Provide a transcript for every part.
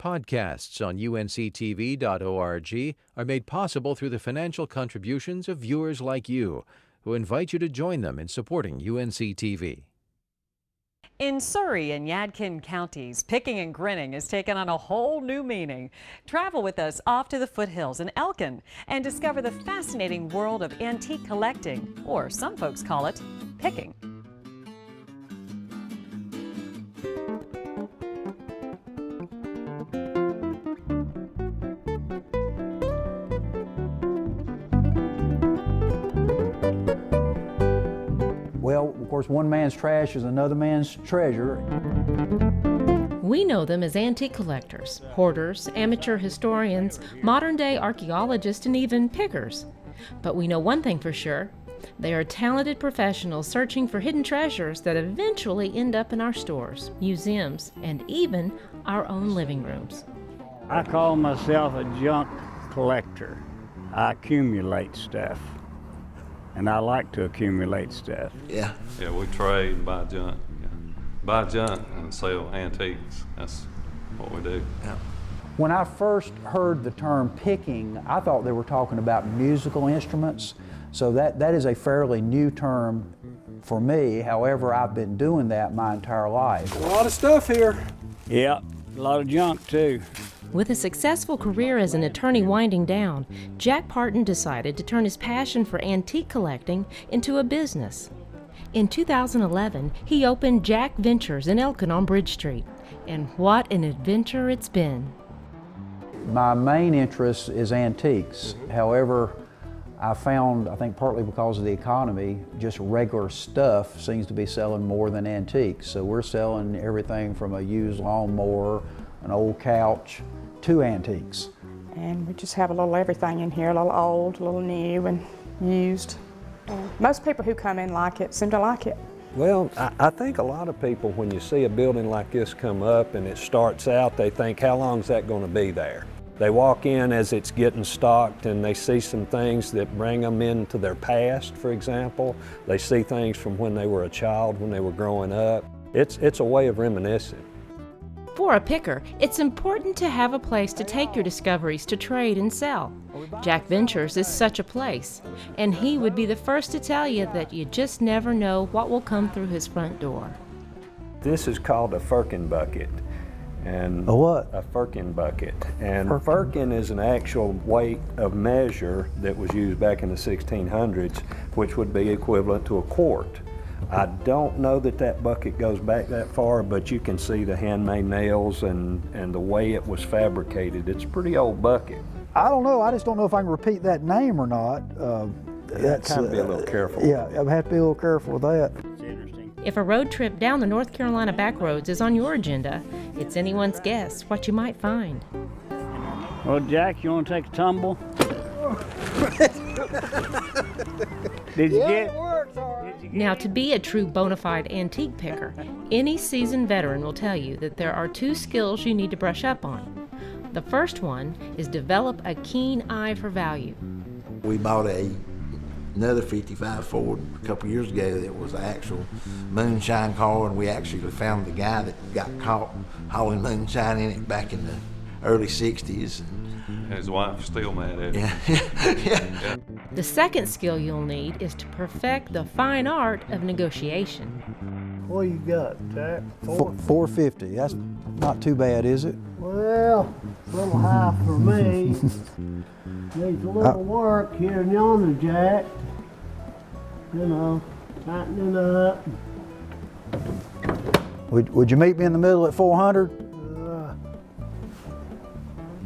podcasts on UNC-TV.org are made possible through the financial contributions of viewers like you, who invite you to join them in supporting UNC-TV. In Surrey and Yadkin counties, picking and grinning has taken on a whole new meaning. Travel with us off to the foothills in Elkin and discover the fascinating world of antique collecting, or some folks call it picking. Well, of course, one man's trash is another man's treasure. We know them as antique collectors, hoarders, amateur historians, modern-day archaeologists, and even pickers. But we know one thing for sure. They are talented professionals searching for hidden treasures that eventually end up in our stores, museums, and even our own living rooms. I call myself a junk collector. I accumulate stuff. And I like to accumulate stuff. Yeah, we trade and buy junk. Yeah. Buy junk and sell antiques. That's what we do. yeah. When I first heard the term picking, I thought they were talking about musical instruments. So that is a fairly new term for me. However, I've been doing that my entire life. A lot of stuff here. Yeah, a lot of junk too. With a successful career as an attorney winding down, Jack Parton decided to turn his passion for antique collecting into a business. In 2011, he opened Jack Ventures in Elkin on Bridge Street, and what an adventure it's been. My main interest is antiques. However, I found, I think partly because of the economy, just regular stuff seems to be selling more than antiques. So we're selling everything from a used lawnmower, an old couch, to antiques. And we just have a little everything in here, a little old, a little new, and used. Most people who come in like it, seem to like it. Well, I think a lot of people, when you see a building like this come up and it starts out, they think, how long is that going to be there? They walk in as it's getting stocked and they see some things that bring them into their past, for example. They see things from when they were a child, when they were growing up. It's a way of reminiscing. For a picker, it's important to have a place to take your discoveries to trade and sell. Jack Ventures is such a place, and he would be the first to tell you that you just never know what will come through his front door. This is called a Firkin Bucket. And A what? A Firkin Bucket. And Firkin is an actual weight of measure that was used back in the 1600s, which would be equivalent to a quart. I don't know that that bucket goes back that far, but you can see the handmade nails and the way it was fabricated. It's a pretty old bucket. I don't know, I just don't know if I can repeat that name or not. That's kind of be a little careful. Yeah, I have to be a little careful with that. If a road trip down the North Carolina backroads is on your agenda, it's anyone's guess what you might find. Well, Jack, you want to take a tumble? Did you get it? Now, to be a true bona fide antique picker, any seasoned veteran will tell you that there are two skills you need to brush up on. The first one is develop a keen eye for value. We bought another 55 Ford a couple years ago that was an actual moonshine car, and we actually found the guy that got caught hauling moonshine in it back in the early 60s. His wife's still mad at him. Yeah. The second skill you'll need is to perfect the fine art of negotiation. What you got, Jack? $450, that's not too bad, is it? Well, a little high for me. Needs a little work here and yonder, Jack. You know, tightening up. Would you meet me in the middle at 400?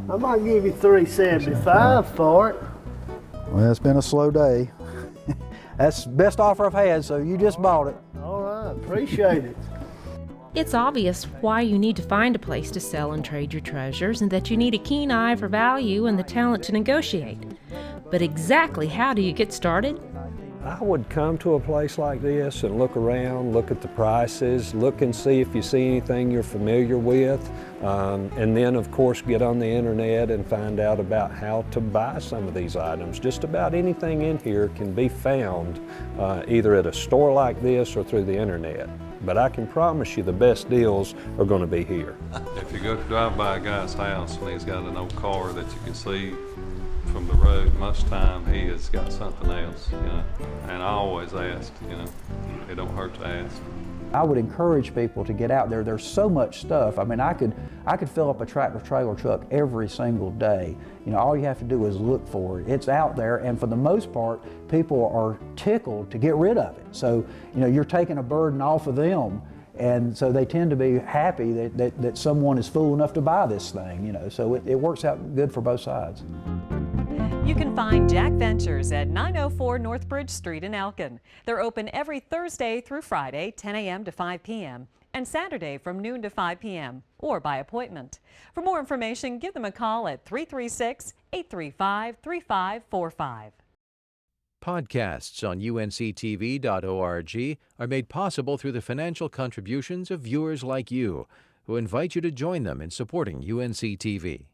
I might give you $375 for it. Well, it's been a slow day. That's the best offer I've had, so you just bought it. All right, appreciate it. It's obvious why you need to find a place to sell and trade your treasures, and that you need a keen eye for value and the talent to negotiate. But exactly how do you get started? I would come to a place like this and look around, look at the prices, look and see if you see anything you're familiar with, and then of course get on the internet and find out about how to buy some of these items. Just about anything in here can be found either at a store like this or through the internet. but I can promise you the best deals are going to be here. If you go drive by a guy's house and he's got an old car that you can see from the road, most of the time he has got something else, you know. And I always ask, you know, it don't hurt to ask. I would encourage people to get out there. There's so much stuff. I mean, I could fill up a tractor trailer truck every single day. You know, all you have to do is look for it. It's out there, and for the most part, people are tickled to get rid of it. So, you know, you're taking a burden off of them, and so they tend to be happy that someone is fool enough to buy this thing, you know. So it works out good for both sides. You can find Jack Ventures at 904 North Bridge Street in Elkin. They're open every Thursday through Friday, 10 a.m. to 5 p.m., and Saturday from noon to 5 p.m., or by appointment. For more information, give them a call at 336-835-3545. Podcasts on UNC-TV.org are made possible through the financial contributions of viewers like you, who invite you to join them in supporting UNC-TV.